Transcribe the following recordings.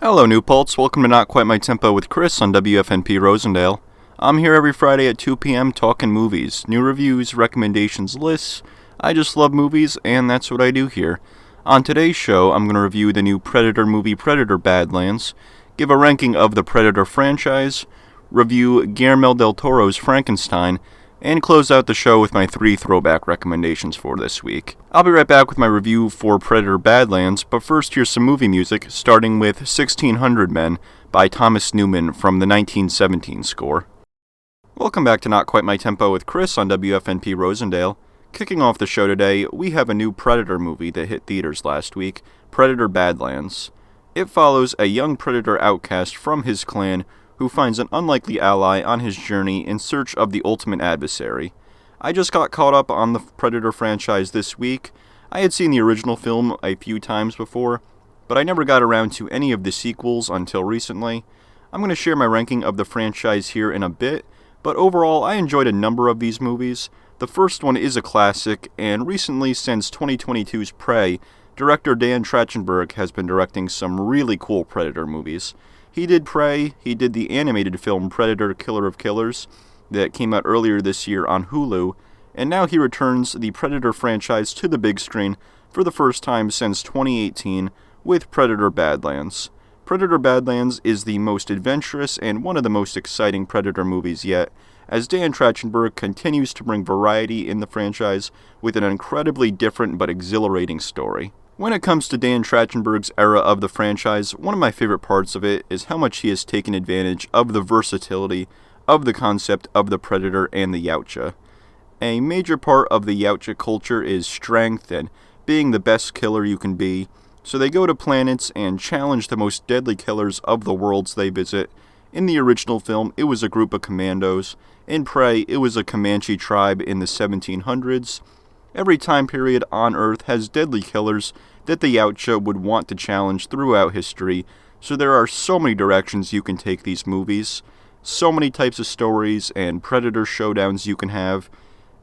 Hello, New Paltz. Welcome to Not Quite My Tempo with Chris on WFNP Rosendale. I'm here every Friday at 2 p.m. talking movies, new reviews, recommendations, lists. I just love movies, and that's what I do here. On today's show, I'm going to review the new Predator movie Predator Badlands, give a ranking of the Predator franchise, review Guillermo del Toro's Frankenstein, and close out the show with my 3 throwback recommendations for this week. I'll be right back with my review for Predator Badlands, but first here's some movie music, starting with 1600 Men by Thomas Newman from the 1917 score. Welcome back to Not Quite My Tempo with Chris on WFNP Rosendale. Kicking off the show today, we have a new Predator movie that hit theaters last week, Predator Badlands. It follows a young Predator outcast from his clan who finds an unlikely ally on his journey in search of the ultimate adversary. I just got caught up on the Predator franchise this week. I had seen the original film a few times before, but I never got around to any of the sequels until recently. I'm going to share my ranking of the franchise here in a bit, but overall I enjoyed a number of these movies. The first one is a classic, and recently since 2022's Prey, director Dan Trachtenberg has been directing some really cool Predator movies. He did Prey, he did the animated film Predator Killer of Killers that came out earlier this year on Hulu, and now he returns the Predator franchise to the big screen for the first time since 2018 with Predator Badlands. Predator Badlands is the most adventurous and one of the most exciting Predator movies yet, as Dan Trachtenberg continues to bring variety in the franchise with an incredibly different but exhilarating story. When it comes to Dan Trachtenberg's era of the franchise, one of my favorite parts of it is how much he has taken advantage of the versatility of the concept of the Predator and the Yautja. A major part of the Yautja culture is strength and being the best killer you can be, so they go to planets and challenge the most deadly killers of the worlds they visit. In the original film, it was a group of commandos. In Prey, it was a Comanche tribe in the 1700s. Every time period on Earth has deadly killers that the Yautja would want to challenge throughout history, so there are so many directions you can take these movies, so many types of stories and Predator showdowns you can have,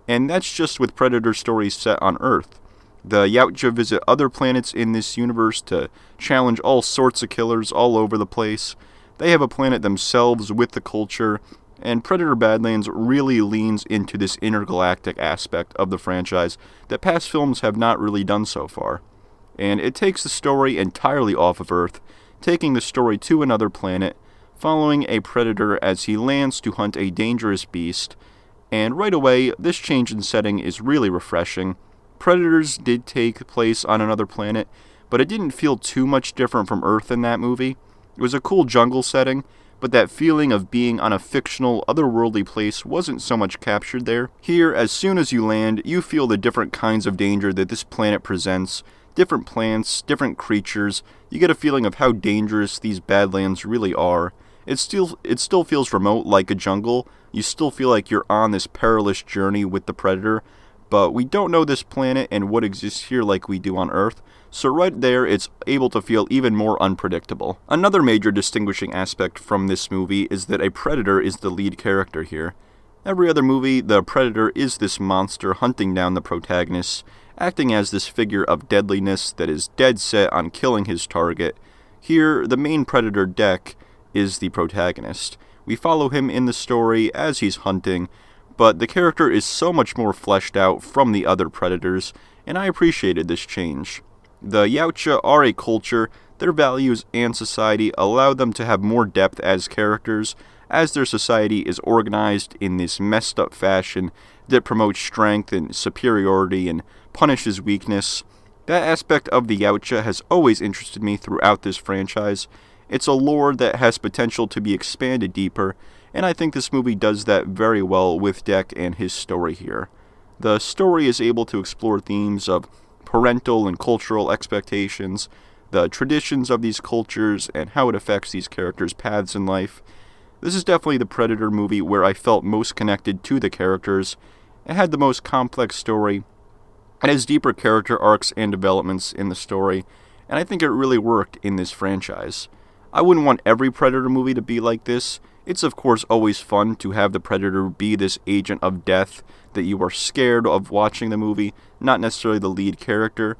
and that's just with Predator stories set on Earth. The Yautja visit other planets in this universe to challenge all sorts of killers all over the place. They have a planet themselves with the culture, and Predator Badlands really leans into this intergalactic aspect of the franchise that past films have not really done so far. And it takes the story entirely off of Earth, taking the story to another planet, following a predator as he lands to hunt a dangerous beast, and right away, this change in setting is really refreshing. Predators did take place on another planet, but it didn't feel too much different from Earth in that movie. It was a cool jungle setting, but that feeling of being on a fictional, otherworldly place wasn't so much captured there. Here, as soon as you land, you feel the different kinds of danger that this planet presents, different plants, different creatures. You get a feeling of how dangerous these Badlands really are. It still feels remote like a jungle. You still feel like you're on this perilous journey with the Predator, but we don't know this planet and what exists here like we do on Earth, so right there it's able to feel even more unpredictable. Another major distinguishing aspect from this movie is that a Predator is the lead character here. Every other movie, the Predator is this monster hunting down the protagonist, acting as this figure of deadliness that is dead set on killing his target. Here, the main Predator, Deck, is the protagonist. We follow him in the story as he's hunting, but the character is so much more fleshed out from the other Predators, and I appreciated this change. The Yautja are a culture. Their values and society allow them to have more depth as characters, as their society is organized in this messed up fashion that promotes strength and superiority and punishes weakness. That aspect of the Yautja has always interested me throughout this franchise. It's a lore that has potential to be expanded deeper, and I think this movie does that very well with Deck and his story here. The story is able to explore themes of parental and cultural expectations, the traditions of these cultures, and how it affects these characters' paths in life. This is definitely the Predator movie where I felt most connected to the characters. It had the most complex story. It has deeper character arcs and developments in the story, and I think it really worked in this franchise. I wouldn't want every Predator movie to be like this. It's of course always fun to have the Predator be this agent of death that you are scared of watching the movie, not necessarily the lead character,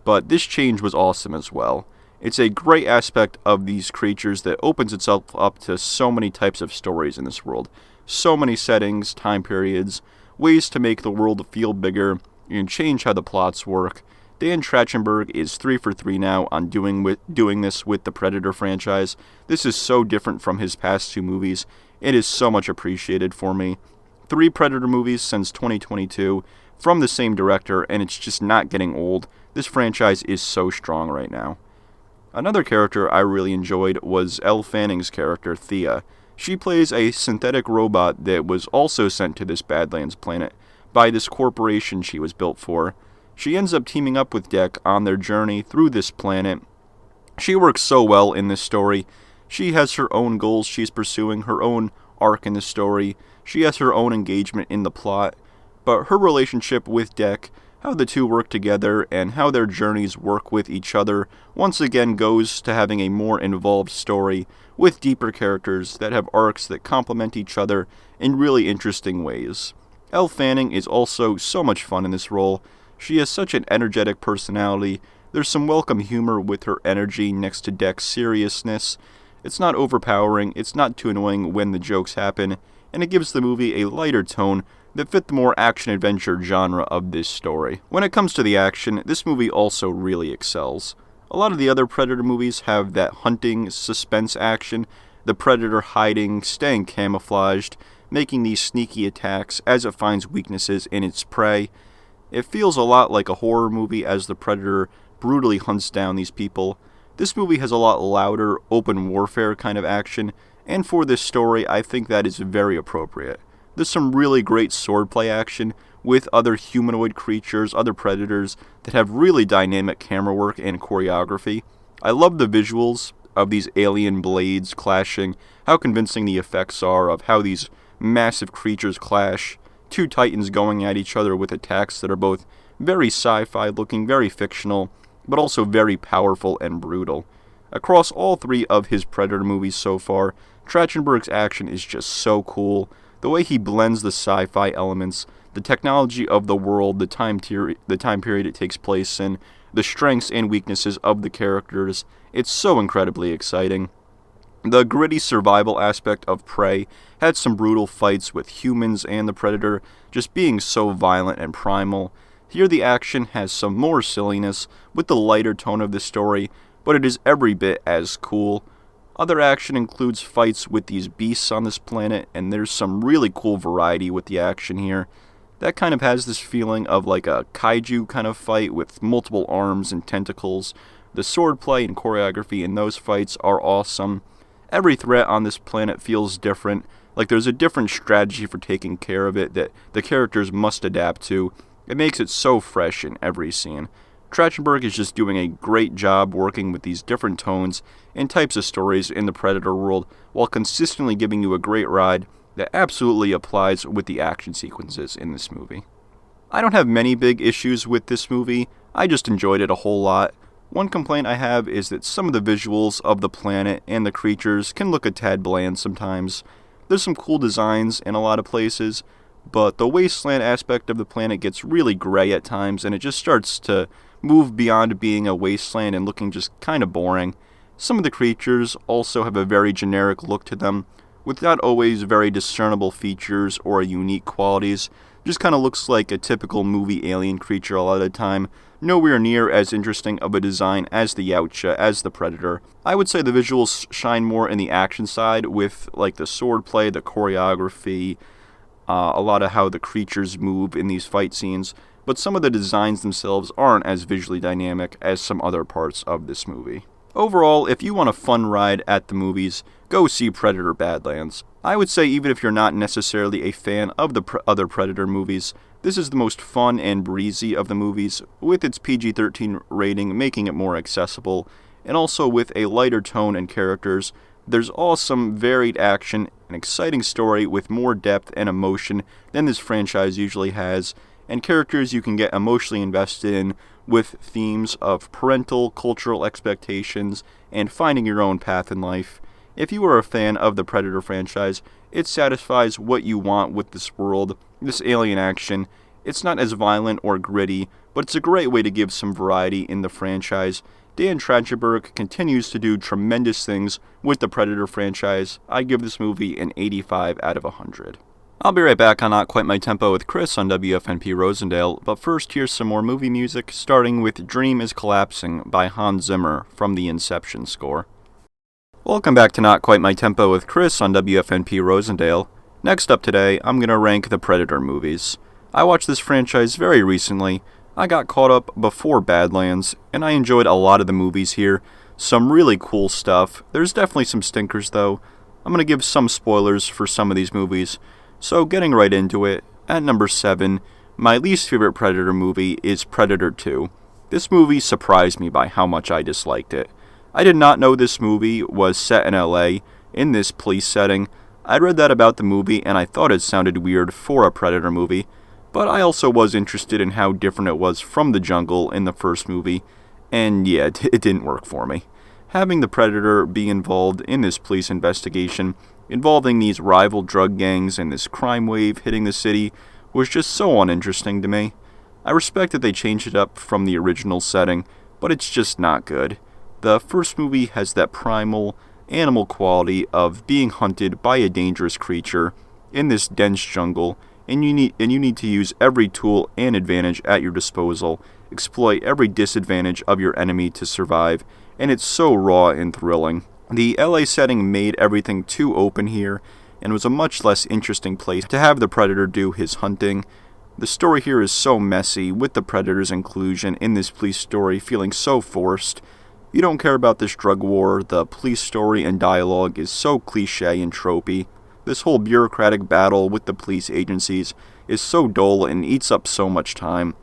but this change was awesome as well. It's a great aspect of these creatures that opens itself up to so many types of stories in this world. So many settings, time periods, ways to make the world feel bigger, and change how the plots work. Dan Trachtenberg is 3 for 3 now on doing this with the Predator franchise. This is so different from his past 2 movies. It is so much appreciated for me. 3 Predator movies since 2022 from the same director, and it's just not getting old. This franchise is so strong right now. Another character I really enjoyed was Elle Fanning's character, Thea. She plays a synthetic robot that was also sent to this Badlands planet by this corporation she was built for. She ends up teaming up with Dec on their journey through this planet. She works so well in this story. She has her own goals she's pursuing, her own arc in the story. She has her own engagement in the plot. But her relationship with Dec, how the two work together, and how their journeys work with each other, once again goes to having a more involved story with deeper characters that have arcs that complement each other in really interesting ways. Elle Fanning is also so much fun in this role. She has such an energetic personality. There's some welcome humor with her energy next to Dec's seriousness. It's not overpowering, it's not too annoying when the jokes happen, and it gives the movie a lighter tone that fit the more action-adventure genre of this story. When it comes to the action, this movie also really excels. A lot of the other Predator movies have that hunting, suspense action, the Predator hiding, staying camouflaged, making these sneaky attacks as it finds weaknesses in its prey. It feels a lot like a horror movie as the Predator brutally hunts down these people. This movie has a lot louder, open warfare kind of action, and for this story, I think that is very appropriate. There's some really great swordplay action with other humanoid creatures, other predators, that have really dynamic camera work and choreography. I love the visuals of these alien blades clashing, how convincing the effects are of how these massive creatures clash, 2 titans going at each other with attacks that are both very sci-fi looking, very fictional, but also very powerful and brutal. Across all 3 of his Predator movies so far, Trachtenberg's action is just so cool. The way he blends the sci-fi elements, the technology of the world, the time period it takes place in, the strengths and weaknesses of the characters, it's so incredibly exciting. The gritty survival aspect of Prey had some brutal fights with humans and the Predator just being so violent and primal. Here the action has some more silliness with the lighter tone of the story, but it is every bit as cool. Other action includes fights with these beasts on this planet, and there's some really cool variety with the action here. That kind of has this feeling of like a kaiju kind of fight with multiple arms and tentacles. The swordplay and choreography in those fights are awesome. Every threat on this planet feels different, like there's a different strategy for taking care of it that the characters must adapt to. It makes it so fresh in every scene. Trachtenberg is just doing a great job working with these different tones and types of stories in the Predator world while consistently giving you a great ride that absolutely applies with the action sequences in this movie. I don't have many big issues with this movie, I just enjoyed it a whole lot. One complaint I have is that some of the visuals of the planet and the creatures can look a tad bland sometimes. There's some cool designs in a lot of places, but the wasteland aspect of the planet gets really gray at times and it just starts to move beyond being a wasteland and looking just kind of boring. Some of the creatures also have a very generic look to them, with not always very discernible features or unique qualities. Just kind of looks like a typical movie alien creature a lot of the time, nowhere near as interesting of a design as the Yautja, as the Predator. I would say the visuals shine more in the action side with like the swordplay, the choreography, a lot of how the creatures move in these fight scenes, but some of the designs themselves aren't as visually dynamic as some other parts of this movie. Overall, if you want a fun ride at the movies, go see Predator Badlands. I would say even if you're not necessarily a fan of the other Predator movies, this is the most fun and breezy of the movies, with its PG-13 rating making it more accessible, and also with a lighter tone and characters. There's awesome, varied action, an exciting story with more depth and emotion than this franchise usually has, and characters you can get emotionally invested in with themes of parental, cultural expectations, and finding your own path in life. If you are a fan of the Predator franchise, it satisfies what you want with this world, this alien action. It's not as violent or gritty, but it's a great way to give some variety in the franchise, Dan Trachtenberg continues to do tremendous things with the Predator franchise. I give this movie an 85 out of 100. I'll be right back on Not Quite My Tempo with Chris on WFNP Rosendale, but first here's some more movie music, starting with Dream is Collapsing by Hans Zimmer from the Inception score. Welcome back to Not Quite My Tempo with Chris on WFNP Rosendale. Next up today, I'm going to rank the Predator movies. I watched this franchise very recently. I got caught up before Badlands, and I enjoyed a lot of the movies here. Some really cool stuff. There's definitely some stinkers though. I'm going to give some spoilers for some of these movies. So getting right into it, at number 7, my least favorite Predator movie is Predator 2. This movie surprised me by how much I disliked it. I did not know this movie was set in LA, in this police setting. I'd read that about the movie and I thought it sounded weird for a Predator movie, but I also was interested in how different it was from the jungle in the first movie, and yeah, it didn't work for me. Having the Predator be involved in this police investigation involving these rival drug gangs and this crime wave hitting the city was just so uninteresting to me. I respect that they changed it up from the original setting, but it's just not good. The first movie has that primal, animal quality of being hunted by a dangerous creature in this dense jungle, and you need to use every tool and advantage at your disposal, exploit every disadvantage of your enemy to survive, and it's so raw and thrilling. The LA setting made everything too open here, and was a much less interesting place to have the Predator do his hunting. The story here is so messy, with the Predator's inclusion in this police story feeling so forced. You don't care about this drug war, the police story and dialogue is so cliche and tropey. This whole bureaucratic battle with the police agencies is so dull and eats up so much time.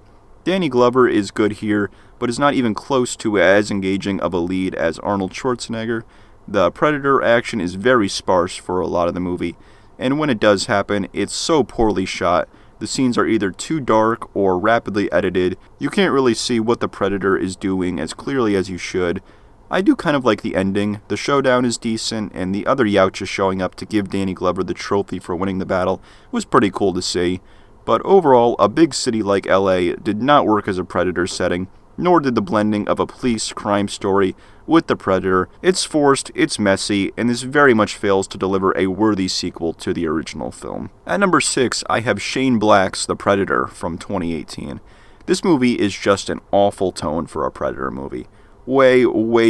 Danny Glover is good here, but is not even close to as engaging of a lead as Arnold Schwarzenegger. The Predator action is very sparse for a lot of the movie, and when it does happen, it's so poorly shot. The scenes are either too dark or rapidly edited. You can't really see what the Predator is doing as clearly as you should. I do kind of like the ending. The showdown is decent, and the other Yautja showing up to give Danny Glover the trophy for winning the battle was pretty cool to see. But overall, a big city like LA did not work as a Predator setting, nor did the blending of a police crime story with the Predator. It's forced, it's messy, and this very much fails to deliver a worthy sequel to the original film. At number 6, I have Shane Black's The Predator from 2018. This movie is just an awful tone for a Predator movie. Way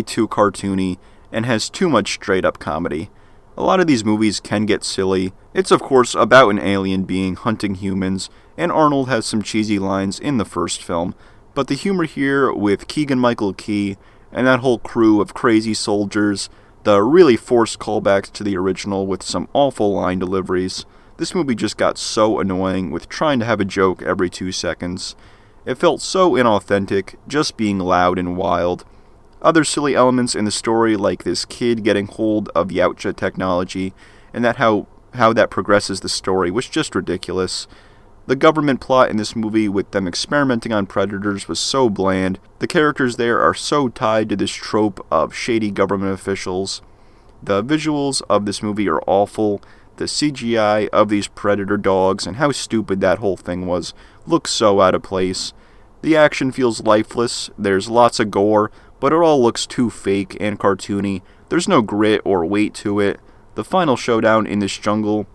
too cartoony, and has too much straight-up comedy. A lot of these movies can get silly. It's of course about an alien being hunting humans, and Arnold has some cheesy lines in the first film, but the humor here with Keegan-Michael Key and that whole crew of crazy soldiers, the really forced callbacks to the original with some awful line deliveries, this movie just got so annoying with trying to have a joke every 2 seconds. It felt so inauthentic, just being loud and wild. Other silly elements in the story, like this kid getting hold of Yautja technology, and that how that progresses the story, was just ridiculous. The government plot in this movie, with them experimenting on predators, was so bland. The characters there are so tied to this trope of shady government officials. The visuals of this movie are awful. The CGI of these predator dogs and how stupid that whole thing was looks so out of place. The action feels lifeless. There's lots of gore, but it all looks too fake and cartoony. There's no grit or weight to it. The final showdown in this jungle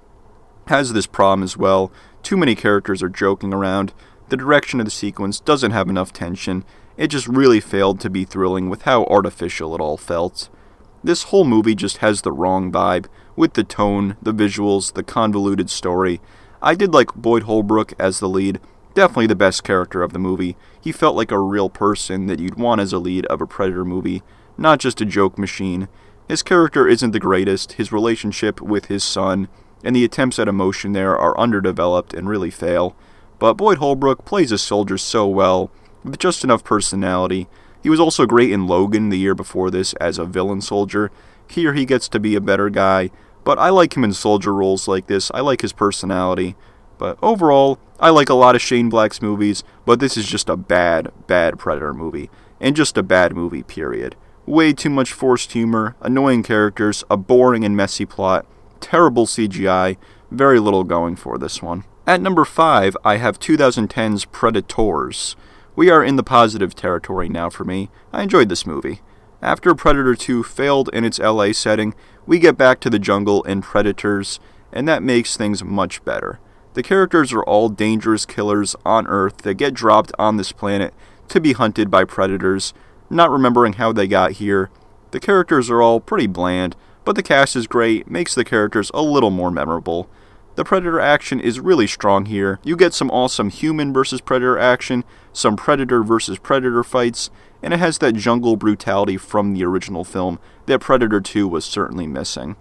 has this problem as well. Too many characters are joking around. The direction of the sequence doesn't have enough tension. It just really failed to be thrilling with how artificial it all felt. This whole movie just has the wrong vibe, with the tone, the visuals, the convoluted story. I did like Boyd Holbrook as the lead. Definitely the best character of the movie. He felt like a real person that you'd want as a lead of a Predator movie, not just a joke machine. His character isn't the greatest. His relationship with his son and the attempts at emotion there are underdeveloped and really fail. But Boyd Holbrook plays a soldier so well, with just enough personality. He was also great in Logan the year before this as a villain soldier. Here he gets to be a better guy, but I like him in soldier roles like this. I like his personality. But overall, I like a lot of Shane Black's movies, but this is just a bad Predator movie. And just a bad movie, period. Way too much forced humor, annoying characters, a boring and messy plot, terrible CGI, very little going for this one. At number 5, I have 2010's Predators. We are in the positive territory now for me. I enjoyed this movie. After Predator 2 failed in its LA setting, we get back to the jungle and predators, and that makes things much better. The characters are all dangerous killers on Earth that get dropped on this planet to be hunted by predators, not remembering how they got here. The characters are all pretty bland, but the cast is great, makes the characters a little more memorable. The Predator action is really strong here. You get some awesome human versus Predator action, some Predator versus Predator fights, and it has that jungle brutality from the original film that Predator 2 was certainly missing.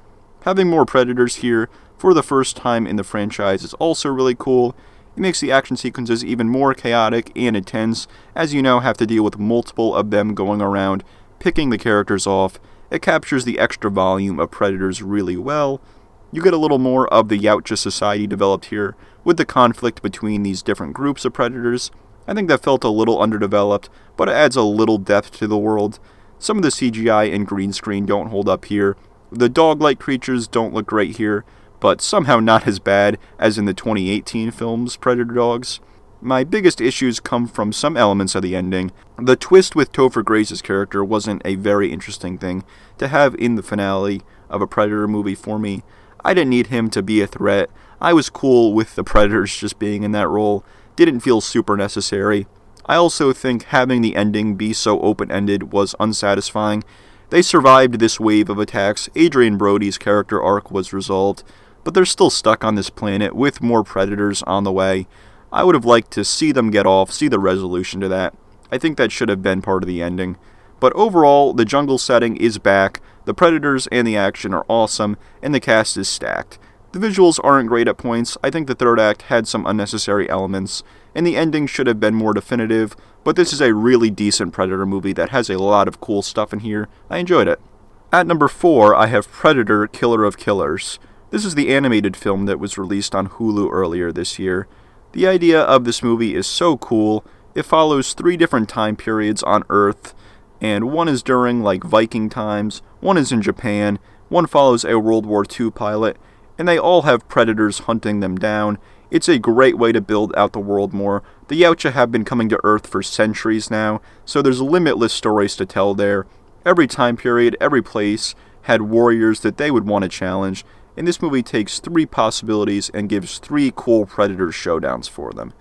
Having more Predators here for the first time in the franchise is also really cool. It makes the action sequences even more chaotic and intense, as you now have to deal with multiple of them going around, picking the characters off. It captures the extra volume of Predators really well. You get a little more of the Yautja society developed here, with the conflict between these different groups of predators. I think that felt a little underdeveloped, but it adds a little depth to the world. Some of the CGI and green screen don't hold up here. The dog-like creatures don't look great here, but somehow not as bad as in the 2018 film's Predator dogs. My biggest issues come from some elements of the ending. The twist with Topher Grace's character wasn't a very interesting thing to have in the finale of a Predator movie for me. I didn't need him to be a threat. I was cool with the Predators just being in that role. Didn't feel super necessary. I also think having the ending be so open-ended was unsatisfying. They survived this wave of attacks. Adrian Brody's character arc was resolved, but they're still stuck on this planet with more Predators on the way. I would have liked to see them get off, see the resolution to that. I think that should have been part of the ending. But overall, the jungle setting is back, the Predators and the action are awesome, and the cast is stacked. The visuals aren't great at points. I think the third act had some unnecessary elements, and the ending should have been more definitive, but this is a really decent Predator movie that has a lot of cool stuff in here. I enjoyed it. At number 4, I have Predator, Killer of Killers. This is the animated film that was released on Hulu earlier this year. The idea of this movie is so cool. It follows 3 different time periods on Earth, and one is during like Viking times, one is in Japan, one follows a World War II pilot, and they all have predators hunting them down. It's a great way to build out the world more. The Yautja have been coming to Earth for centuries now, so there's limitless stories to tell there. Every time period, every place had warriors that they would want to challenge, and this movie takes 3 possibilities and gives 3 cool predator showdowns for them.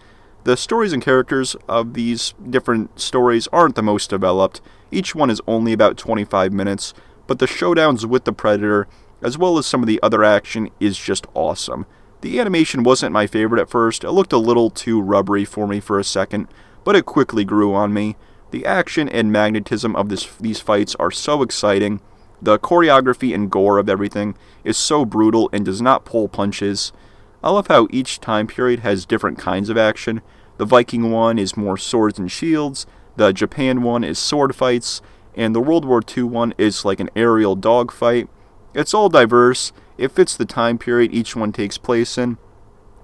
The stories and characters of these different stories aren't the most developed. Each one is only about 25 minutes, but the showdowns with the Predator, as well as some of the other action, is just awesome. The animation wasn't my favorite at first. It looked a little too rubbery for me for a second, but it quickly grew on me. The action and magnetism of these fights are so exciting. The choreography and gore of everything is so brutal and does not pull punches. I love how each time period has different kinds of action. The Viking one is more swords and shields, the Japan one is sword fights, and the World War II one is like an aerial dogfight. It's all diverse, it fits the time period each one takes place in,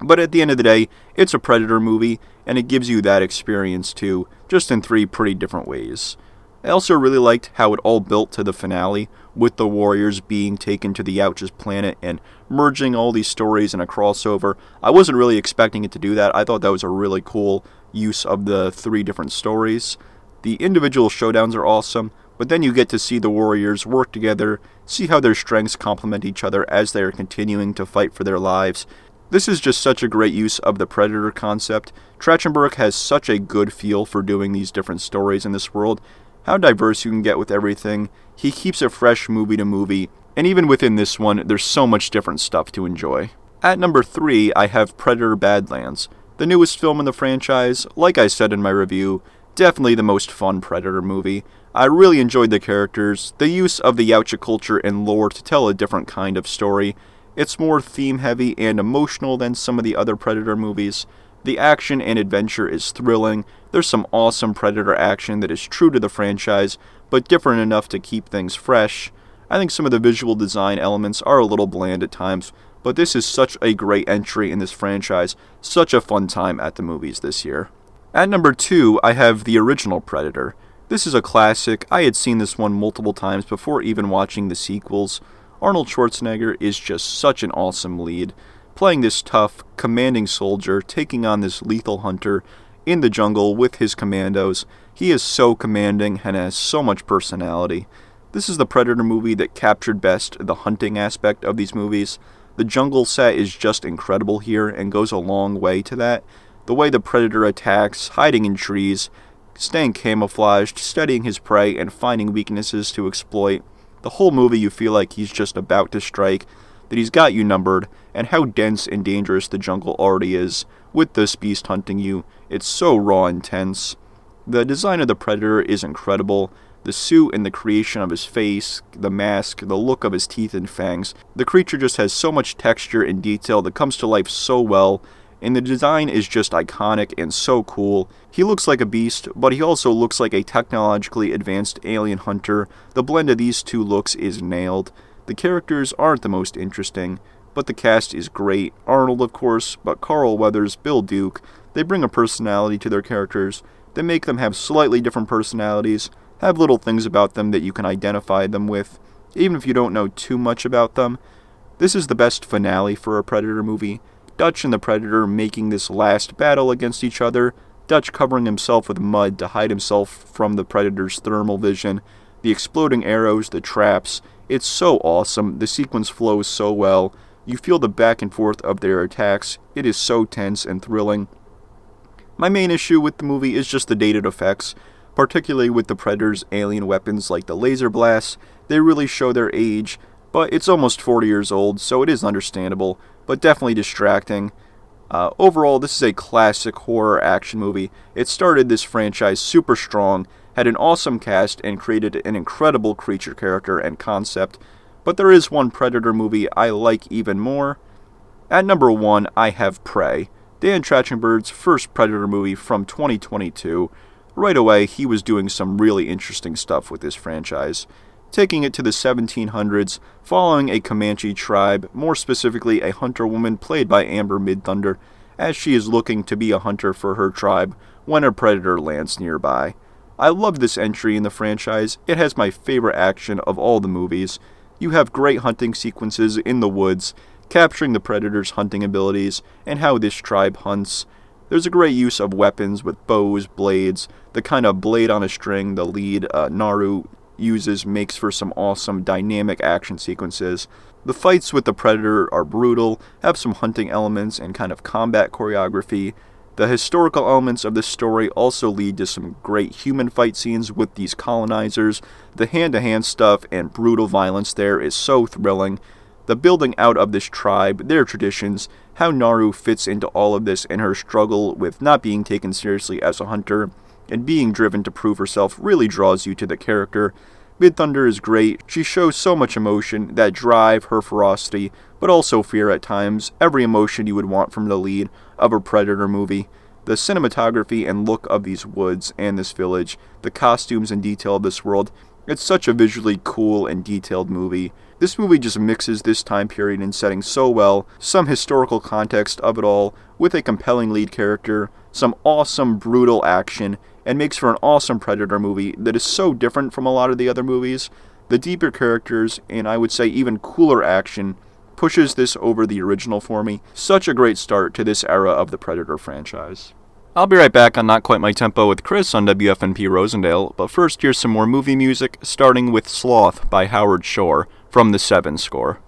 but at the end of the day, it's a Predator movie, and it gives you that experience too, just in 3 pretty different ways. I also really liked how it all built to the finale, with the warriors being taken to the Yautja's planet and merging all these stories in a crossover. I wasn't really expecting it to do that. I thought that was a really cool use of the 3 different stories. The individual showdowns are awesome, but then you get to see the warriors work together, see how their strengths complement each other as they are continuing to fight for their lives. This is just such a great use of the Predator concept. Trachtenberg has such a good feel for doing these different stories in this world, how diverse you can get with everything. He keeps it fresh movie to movie, and even within this one, there's so much different stuff to enjoy. At number 3, I have Predator Badlands, the newest film in the franchise. Like I said in my review, definitely the most fun Predator movie. I really enjoyed the characters, the use of the Yautja culture and lore to tell a different kind of story. It's more theme-heavy and emotional than some of the other Predator movies. The action and adventure is thrilling. There's some awesome Predator action that is true to the franchise, but different enough to keep things fresh. I think some of the visual design elements are a little bland at times, but this is such a great entry in this franchise, such a fun time at the movies this year. At number 2, I have the original Predator. This is a classic. I had seen this one multiple times before even watching the sequels. Arnold Schwarzenegger is just such an awesome lead. Playing this tough, commanding soldier, taking on this lethal hunter, in the jungle with his commandos. He is so commanding and has so much personality. This is the Predator movie that captured best the hunting aspect of these movies. The jungle set is just incredible here and goes a long way to that. The way the Predator attacks, hiding in trees, staying camouflaged, studying his prey, and finding weaknesses to exploit. The whole movie you feel like he's just about to strike, that he's got you numbered, and how dense and dangerous the jungle already is. With this beast hunting you, it's so raw and tense. The design of the Predator is incredible. The suit and the creation of his face, the mask, the look of his teeth and fangs. The creature just has so much texture and detail that comes to life so well, and the design is just iconic and so cool. He looks like a beast, but he also looks like a technologically advanced alien hunter. The blend of these two looks is nailed. The characters aren't the most interesting, but the cast is great. Arnold, of course, but Carl Weathers, Bill Duke, they bring a personality to their characters. They make them have slightly different personalities, have little things about them that you can identify them with, even if you don't know too much about them. This is the best finale for a Predator movie. Dutch and the Predator making this last battle against each other, Dutch covering himself with mud to hide himself from the Predator's thermal vision, the exploding arrows, the traps. It's so awesome. The sequence flows so well. You feel the back and forth of their attacks. It is so tense and thrilling. My main issue with the movie is just the dated effects, particularly with the Predator's alien weapons like the laser blasts. They really show their age, but it's almost 40 years old, so it is understandable, but definitely distracting. Overall, this is a classic horror action movie. It started this franchise super strong, had an awesome cast, and created an incredible creature character and concept. But there is one Predator movie I like even more. At number 1, I have Prey, Dan Trachtenberg's first Predator movie from 2022. Right away, he was doing some really interesting stuff with this franchise, taking it to the 1700s, following a Comanche tribe, more specifically a hunter woman played by Amber Midthunder, as she is looking to be a hunter for her tribe when a predator lands nearby. I love this entry in the franchise. It has my favorite action of all the movies. You have great hunting sequences in the woods, capturing the predator's hunting abilities and how this tribe hunts. There's a great use of weapons with bows, blades, the kind of blade on a string the lead Naru uses makes for some awesome dynamic action sequences. The fights with the Predator are brutal, have some hunting elements and kind of combat choreography. The historical elements of this story also lead to some great human fight scenes with these colonizers. The hand-to-hand stuff and brutal violence there is so thrilling. The building out of this tribe, their traditions, how Naru fits into all of this and her struggle with not being taken seriously as a hunter and being driven to prove herself really draws you to the character. Midthunder is great. She shows so much emotion, that drive, her ferocity, but also fear at times, every emotion you would want from the lead of a Predator movie. The cinematography and look of these woods and this village, the costumes and detail of this world, it's such a visually cool and detailed movie. This movie just mixes this time period and setting so well, some historical context of it all, with a compelling lead character, some awesome brutal action, and makes for an awesome Predator movie that is so different from a lot of the other movies. The deeper characters, and I would say even cooler action, pushes this over the original for me. Such a great start to this era of the Predator franchise. I'll be right back on Not Quite My Tempo with Chris on WFNP Rosendale, but first here's some more movie music, starting with Sloth by Howard Shore from the 7 score.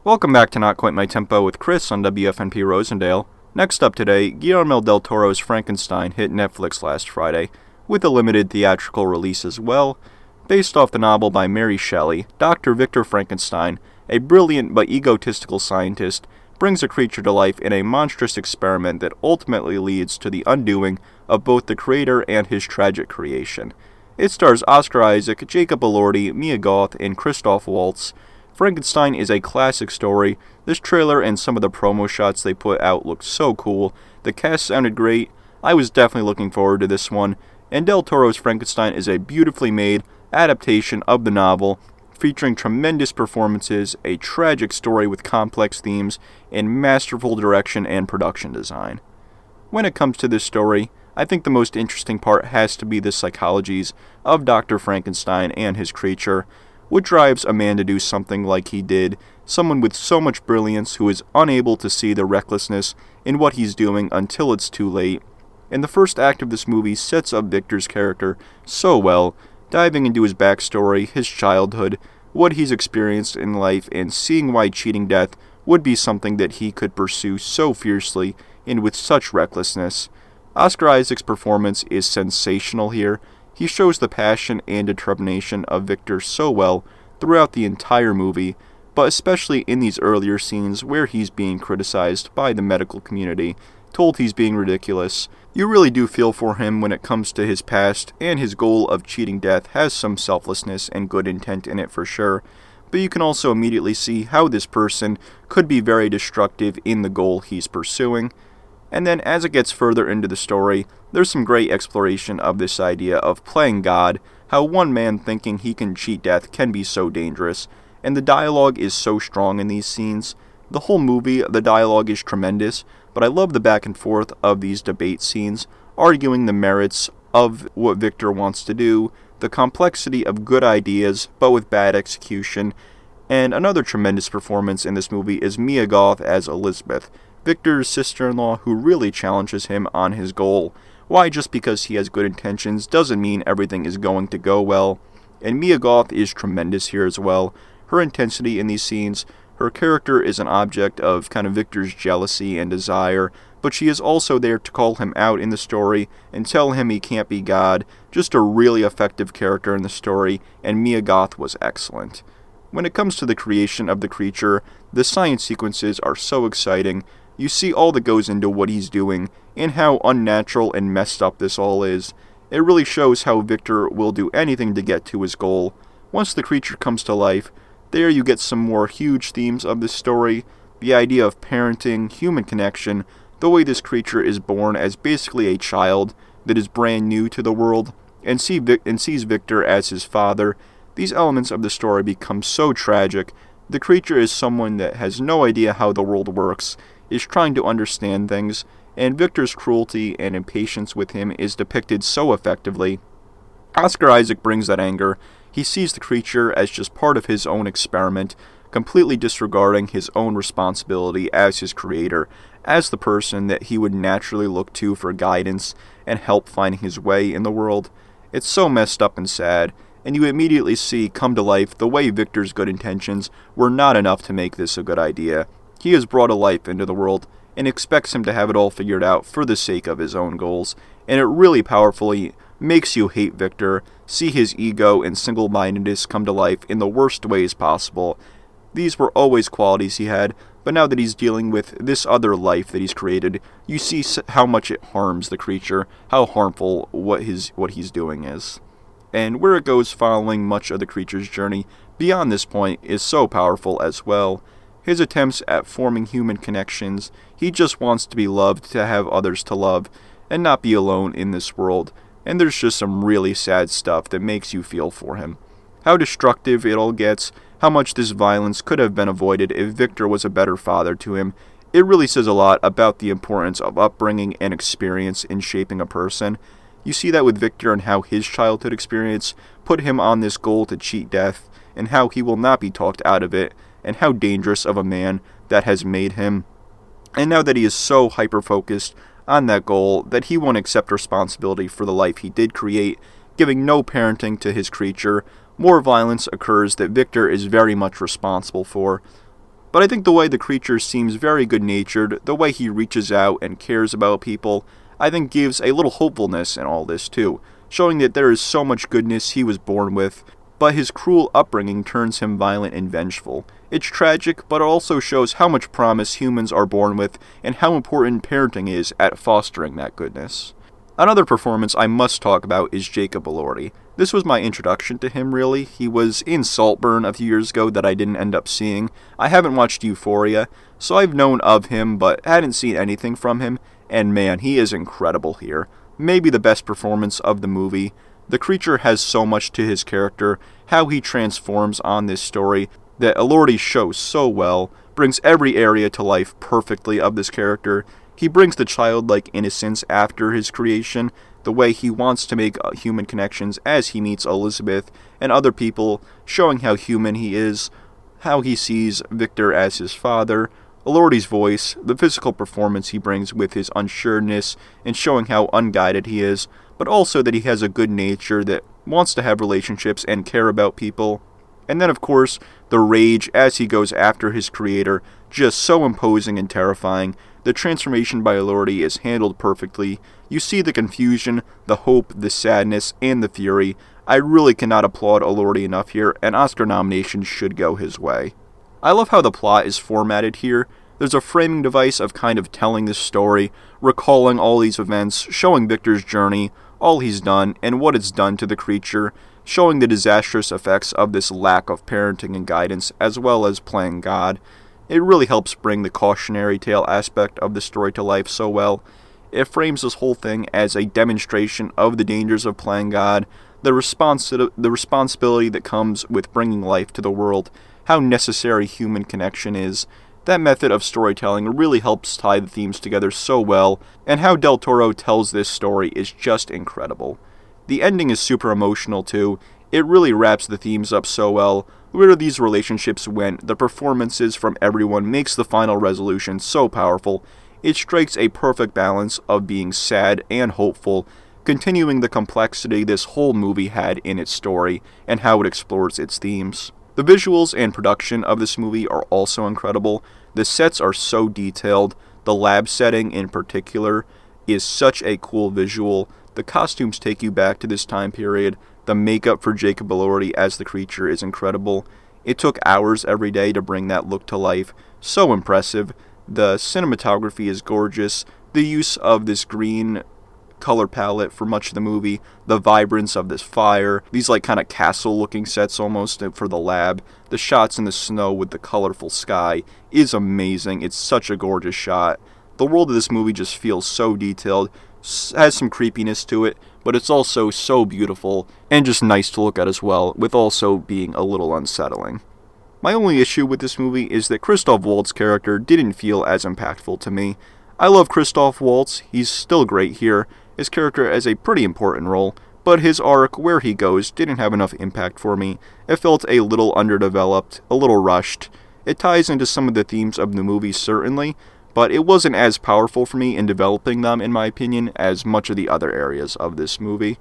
Welcome back to Not Quite My Tempo with Chris on WFNP Rosendale. Next up today, Guillermo del Toro's Frankenstein hit Netflix last Friday, with a limited theatrical release as well. Based off the novel by Mary Shelley, Dr. Victor Frankenstein, a brilliant but egotistical scientist, brings a creature to life in a monstrous experiment that ultimately leads to the undoing of both the creator and his tragic creation. It stars Oscar Isaac, Jacob Elordi, Mia Goth, and Christoph Waltz. Frankenstein is a classic story. This trailer and some of the promo shots they put out looked so cool. The cast sounded great. I was definitely looking forward to this one. And Del Toro's Frankenstein is a beautifully made adaptation of the novel, featuring tremendous performances, a tragic story with complex themes, and masterful direction and production design. When it comes to this story, I think the most interesting part has to be the psychologies of Dr. Frankenstein and his creature. What drives a man to do something like he did, someone with so much brilliance who is unable to see the recklessness in what he's doing until it's too late. and the first act of this movie sets up Victor's character so well, diving into his backstory, his childhood, what he's experienced in life, and seeing why cheating death would be something that he could pursue so fiercely and with such recklessness. Oscar Isaac's performance is sensational here. He shows the passion and determination of Victor so well throughout the entire movie, but especially in these earlier scenes where he's being criticized by the medical community, told he's being ridiculous. You really do feel for him when it comes to his past, and his goal of cheating death has some selflessness and good intent in it for sure, but you can also immediately see how this person could be very destructive in the goal he's pursuing. And then as it gets further into the story, there's some great exploration of this idea of playing God, how one man thinking he can cheat death can be so dangerous, and the dialogue is so strong in these scenes. The whole movie, the dialogue is tremendous, but I love the back and forth of these debate scenes, arguing the merits of what Victor wants to do, the complexity of good ideas, but with bad execution. And another tremendous performance in this movie is Mia Goth as Elizabeth, Victor's sister-in-law, who really challenges him on his goal. Why just because he has good intentions doesn't mean everything is going to go well. And Mia Goth is tremendous here as well. Her intensity in these scenes, her character is an object of kind of Victor's jealousy and desire, but she is also there to call him out in the story and tell him he can't be God. Just a really effective character in the story, and Mia Goth was excellent. When it comes to the creation of the creature, the science sequences are so exciting. You see all that goes into what he's doing, and how unnatural and messed up this all is. It really shows how Victor will do anything to get to his goal. Once the creature comes to life, there you get some more huge themes of this story, the idea of parenting, human connection, the way this creature is born as basically a child that is brand new to the world, and sees Victor as his father. These elements of the story become so tragic. The creature is someone that has no idea how the world works, is trying to understand things, and Victor's cruelty and impatience with him is depicted so effectively. Oscar Isaac brings that anger. He sees the creature as just part of his own experiment, completely disregarding his own responsibility as his creator, as the person that he would naturally look to for guidance and help finding his way in the world. It's so messed up and sad, and you immediately see come to life the way Victor's good intentions were not enough to make this a good idea. He has brought a life into the world and expects him to have it all figured out for the sake of his own goals, and it really powerfully makes you hate Victor, see his ego and single-mindedness come to life in the worst ways possible. These were always qualities he had, but now that he's dealing with this other life that he's created, you see how much it harms the creature, how harmful what he's doing is. And where it goes following much of the creature's journey beyond this point is so powerful as well. His attempts at forming human connections, he just wants to be loved, to have others to love, and not be alone in this world. And there's just some really sad stuff that makes you feel for him. How destructive it all gets, how much this violence could have been avoided if Victor was a better father to him. It really says a lot about the importance of upbringing and experience in shaping a person. You see that with Victor and how his childhood experience put him on this goal to cheat death, and how he will not be talked out of it, and how dangerous of a man that has made him. And now that he is so hyper-focused on that goal that he won't accept responsibility for the life he did create, giving no parenting to his creature, more violence occurs that Victor is very much responsible for. But I think the way the creature seems very good-natured, the way he reaches out and cares about people, I think gives a little hopefulness in all this too, showing that there is so much goodness he was born with, but his cruel upbringing turns him violent and vengeful. It's tragic, but it also shows how much promise humans are born with and how important parenting is at fostering that goodness. Another performance I must talk about is Jacob Elordi. This was my introduction to him, really. He was in Saltburn a few years ago that I didn't end up seeing. I haven't watched Euphoria, so I've known of him, but hadn't seen anything from him, and man, he is incredible here. Maybe the best performance of the movie. The creature has so much to his character, how he transforms on this story, that Elordi shows so well, brings every area to life perfectly of this character. He brings the childlike innocence after his creation, the way he wants to make human connections as he meets Elizabeth and other people, showing how human he is, how he sees Victor as his father, Elordi's voice, the physical performance he brings with his unsureness and showing how unguided he is, but also that he has a good nature that wants to have relationships and care about people. And then, of course, the rage as he goes after his creator, just so imposing and terrifying. The transformation by Elordi is handled perfectly. You see the confusion, the hope, the sadness, and the fury. I really cannot applaud Elordi enough here, and Oscar nominations should go his way. I love how the plot is formatted here. There's a framing device of kind of telling this story, recalling all these events, showing Victor's journey, all he's done, and what it's done to the creature, showing the disastrous effects of this lack of parenting and guidance, as well as playing God. It really helps bring the cautionary tale aspect of the story to life so well. It frames this whole thing as a demonstration of the dangers of playing God, the responsibility that comes with bringing life to the world, how necessary human connection is. That method of storytelling really helps tie the themes together so well, and how Del Toro tells this story is just incredible. The ending is super emotional too. It really wraps the themes up so well. Where these relationships went, the performances from everyone makes the final resolution so powerful. It strikes a perfect balance of being sad and hopeful, continuing the complexity this whole movie had in its story and how it explores its themes. The visuals and production of this movie are also incredible. The sets are so detailed. The lab setting in particular is such a cool visual. The costumes take you back to this time period. The makeup for Jacob Elordi as the creature is incredible. It took hours every day to bring that look to life. So impressive. The cinematography is gorgeous. The use of this green color palette for much of the movie, the vibrance of this fire, these like kind of castle looking sets almost for the lab, the shots in the snow with the colorful sky is amazing. It's such a gorgeous shot. The world of this movie just feels so detailed, has some creepiness to it, but it's also so beautiful and just nice to look at as well, with also being a little unsettling. My only issue with this movie is that Christoph Waltz's character didn't feel as impactful to me. I love Christoph Waltz, he's still great here. His character has a pretty important role, but his arc, where he goes, didn't have enough impact for me. It felt a little underdeveloped, a little rushed. It ties into some of the themes of the movie, certainly, but it wasn't as powerful for me in developing them, in my opinion, as much of the other areas of this movie.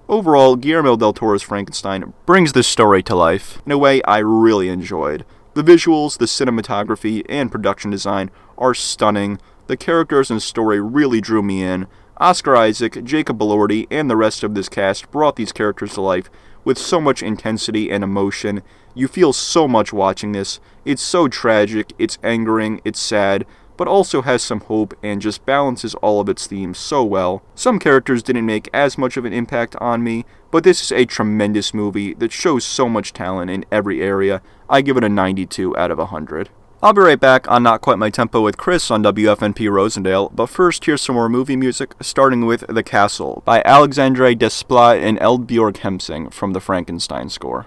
Overall, Guillermo del Toro's Frankenstein brings this story to life in a way I really enjoyed. The visuals, the cinematography, and production design are stunning. The characters and story really drew me in. Oscar Isaac, Jacob Elordi, and the rest of this cast brought these characters to life with so much intensity and emotion. You feel so much watching this. It's so tragic, it's angering, it's sad, but also has some hope and just balances all of its themes so well. Some characters didn't make as much of an impact on me, but this is a tremendous movie that shows so much talent in every area. I give it a 92 out of 100. I'll be right back on Not Quite My Tempo with Chris on WFNP Rosendale, but first here's some more movie music, starting with The Castle by Alexandre Desplat and Eldbjørg Hemsing from the Frankenstein score.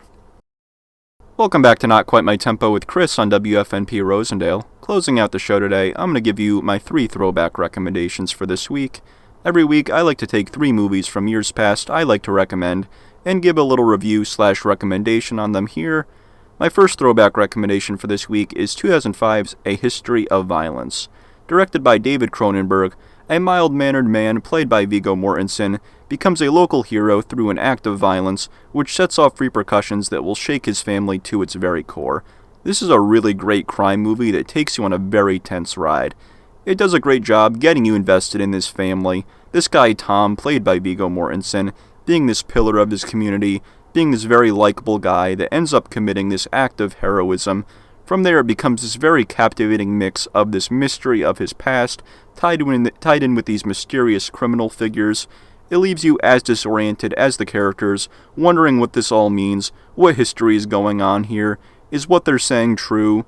Welcome back to Not Quite My Tempo with Chris on WFNP Rosendale. Closing out the show today, I'm going to give you my 3 throwback recommendations for this week. Every week, I like to take 3 movies from years past I like to recommend, and give a little review/recommendation on them here. My first throwback recommendation for this week is 2005's A History of Violence. Directed by David Cronenberg, a mild-mannered man played by Viggo Mortensen becomes a local hero through an act of violence which sets off repercussions that will shake his family to its very core. This is a really great crime movie that takes you on a very tense ride. It does a great job getting you invested in this family. This guy Tom, played by Viggo Mortensen, being this pillar of his community, being this very likable guy that ends up committing this act of heroism. From there, it becomes this very captivating mix of this mystery of his past, tied in with these mysterious criminal figures. It leaves you as disoriented as the characters, wondering what this all means, what history is going on here, is what they're saying true?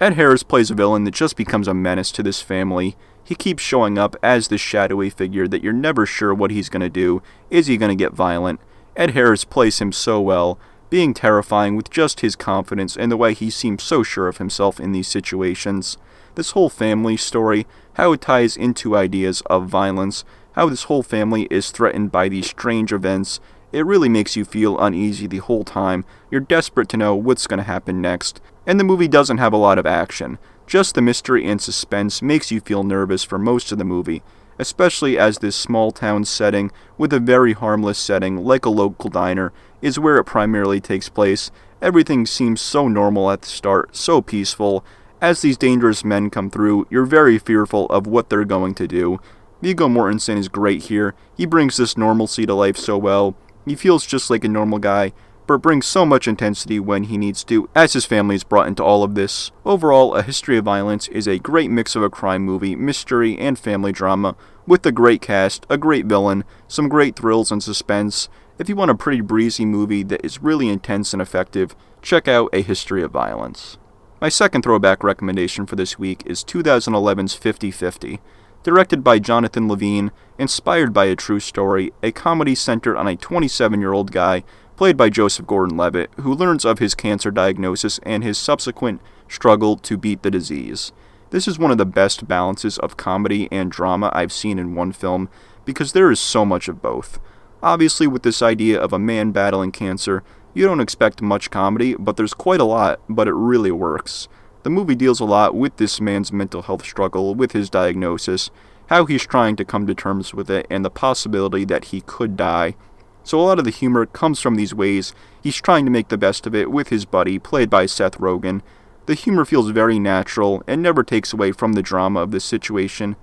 Ed Harris plays a villain that just becomes a menace to this family. He keeps showing up as this shadowy figure that you're never sure what he's going to do. Is he going to get violent? Ed Harris plays him so well, being terrifying with just his confidence and the way he seems so sure of himself in these situations. This whole family story, how it ties into ideas of violence, how this whole family is threatened by these strange events, it really makes you feel uneasy the whole time. You're desperate to know what's going to happen next. And the movie doesn't have a lot of action. Just the mystery and suspense makes you feel nervous for most of the movie, especially as this small town setting with a very harmless setting like a local diner is where it primarily takes place. Everything seems so normal at the start, so peaceful. As these dangerous men come through, you're very fearful of what they're going to do. Viggo Mortensen is great here. He brings this normalcy to life so well. He feels just like a normal guy, but brings so much intensity when he needs to, as his family is brought into all of this. Overall, A History of Violence is a great mix of a crime movie, mystery, and family drama, with a great cast, a great villain, some great thrills and suspense. If you want a pretty breezy movie that is really intense and effective, check out A History of Violence. My second throwback recommendation for this week is 2011's 50-50. Directed by Jonathan Levine, inspired by a true story, a comedy centered on a 27-year-old guy, played by Joseph Gordon-Levitt, who learns of his cancer diagnosis and his subsequent struggle to beat the disease. This is one of the best balances of comedy and drama I've seen in one film, because there is so much of both. Obviously, with this idea of a man battling cancer, you don't expect much comedy, but there's quite a lot, but it really works. The movie deals a lot with this man's mental health struggle with his diagnosis, how he's trying to come to terms with it, and the possibility that he could die. So a lot of the humor comes from these ways he's trying to make the best of it with his buddy, played by Seth Rogen. The humor feels very natural and never takes away from the drama of this situation,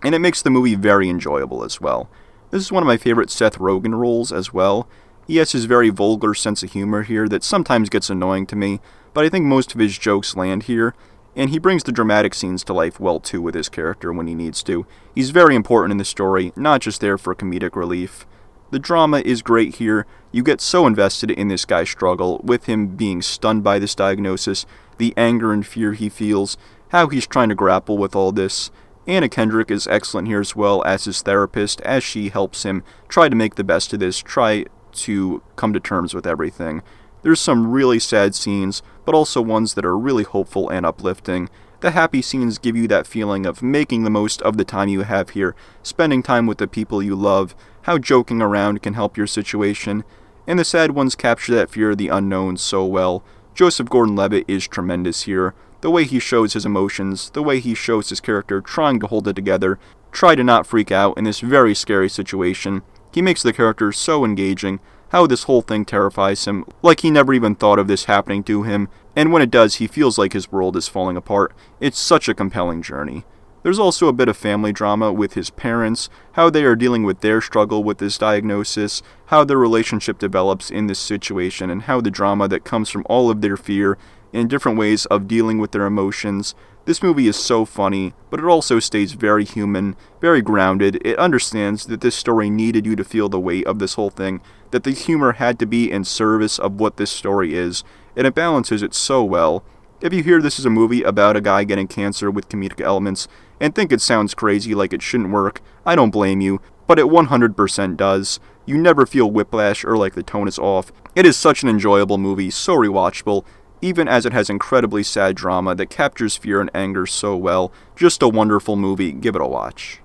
and it makes the movie very enjoyable as well. This is one of my favorite Seth Rogen roles as well. He has his very vulgar sense of humor here that sometimes gets annoying to me, but I think most of his jokes land here, and he brings the dramatic scenes to life well too with his character when he needs to. He's very important in the story, not just there for comedic relief. The drama is great here. You get so invested in this guy's struggle, with him being stunned by this diagnosis, the anger and fear he feels, how he's trying to grapple with all this. Anna Kendrick is excellent here as well as his therapist, as she helps him try to make the best of this, try to come to terms with everything. There's some really sad scenes, but also ones that are really hopeful and uplifting. The happy scenes give you that feeling of making the most of the time you have here, spending time with the people you love, how joking around can help your situation, and the sad ones capture that fear of the unknown so well. Joseph Gordon-Levitt is tremendous here. The way he shows his emotions, the way he shows his character trying to hold it together, try to not freak out in this very scary situation. He makes the character so engaging, how this whole thing terrifies him, like he never even thought of this happening to him, and when it does, he feels like his world is falling apart. It's such a compelling journey. There's also a bit of family drama with his parents, how they are dealing with their struggle with this diagnosis, how their relationship develops in this situation, and how the drama that comes from all of their fear and different ways of dealing with their emotions. This movie is so funny, but it also stays very human, very grounded. It understands that this story needed you to feel the weight of this whole thing, that the humor had to be in service of what this story is, and it balances it so well. If you hear this is a movie about a guy getting cancer with comedic elements, and think it sounds crazy like it shouldn't work, I don't blame you, but it 100% does. You never feel whiplash or like the tone is off. It is such an enjoyable movie, so rewatchable, even as it has incredibly sad drama that captures fear and anger so well. Just a wonderful movie, give it a watch.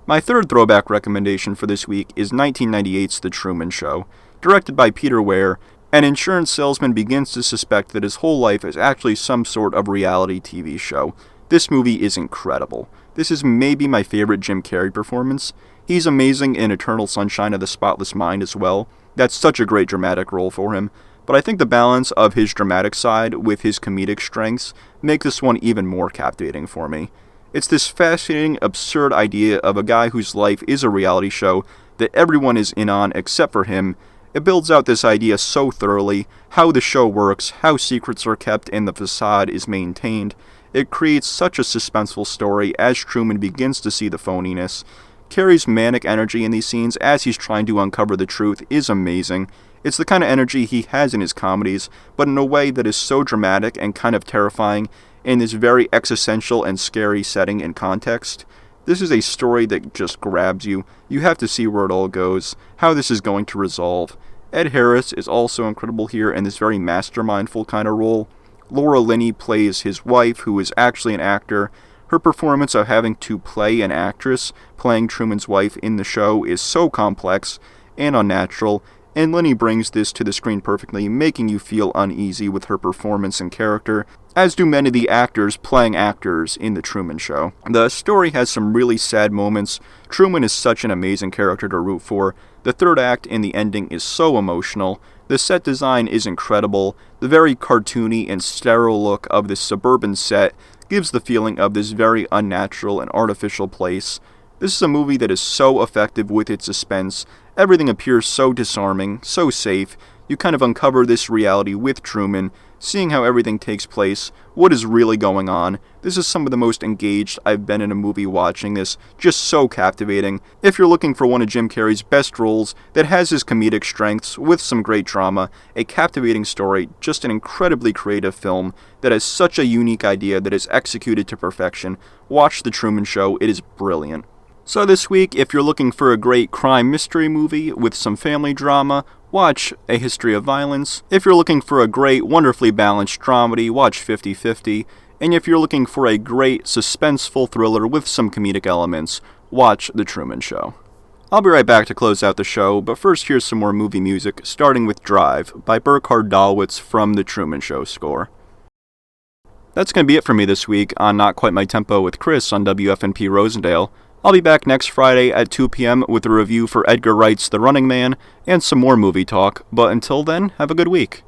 My third throwback recommendation for this week is 1998's The Truman Show. Directed by Peter Weir, an insurance salesman begins to suspect that his whole life is actually some sort of reality TV show. This movie is incredible. This is maybe my favorite Jim Carrey performance. He's amazing in Eternal Sunshine of the Spotless Mind as well. That's such a great dramatic role for him. But I think the balance of his dramatic side with his comedic strengths make this one even more captivating for me. It's this fascinating, absurd idea of a guy whose life is a reality show that everyone is in on except for him. It builds out this idea so thoroughly, how the show works, how secrets are kept and the facade is maintained. It creates such a suspenseful story as Truman begins to see the phoniness. Carrey's manic energy in these scenes as he's trying to uncover the truth is amazing. It's the kind of energy he has in his comedies, but in a way that is so dramatic and kind of terrifying in this very existential and scary setting and context. This is a story that just grabs you. You have to see where it all goes, how this is going to resolve. Ed Harris is also incredible here in this very mastermindful kind of role. Laura Linney plays his wife, who is actually an actor. Her performance of having to play an actress playing Truman's wife in the show is so complex and unnatural, and Linney brings this to the screen perfectly, making you feel uneasy with her performance and character. as do many of the actors playing actors in The Truman Show. The story has some really sad moments. Truman is such an amazing character to root for. The third act and the ending is so emotional. The set design is incredible. The very cartoony and sterile look of this suburban set gives the feeling of this very unnatural and artificial place. This is a movie that is so effective with its suspense. Everything appears so disarming, so safe. You kind of uncover this reality with Truman, seeing how everything takes place, what is really going on. This is some of the most engaged I've been in a movie watching this, just so captivating. If you're looking for one of Jim Carrey's best roles that has his comedic strengths with some great drama, a captivating story, just an incredibly creative film that has such a unique idea that is executed to perfection, watch The Truman Show, it is brilliant. So this week, if you're looking for a great crime mystery movie with some family drama, watch A History of Violence. If you're looking for a great, wonderfully balanced dramedy, watch 50-50. And if you're looking for a great, suspenseful thriller with some comedic elements, watch The Truman Show. I'll be right back to close out the show, but first here's some more movie music, starting with Drive by Burkhard Dalwitz from The Truman Show score. That's going to be it for me this week on Not Quite My Tempo with Chris on WFNP Rosendale. I'll be back next Friday at 2 p.m. with a review for Edgar Wright's The Running Man and some more movie talk, but until then, have a good week.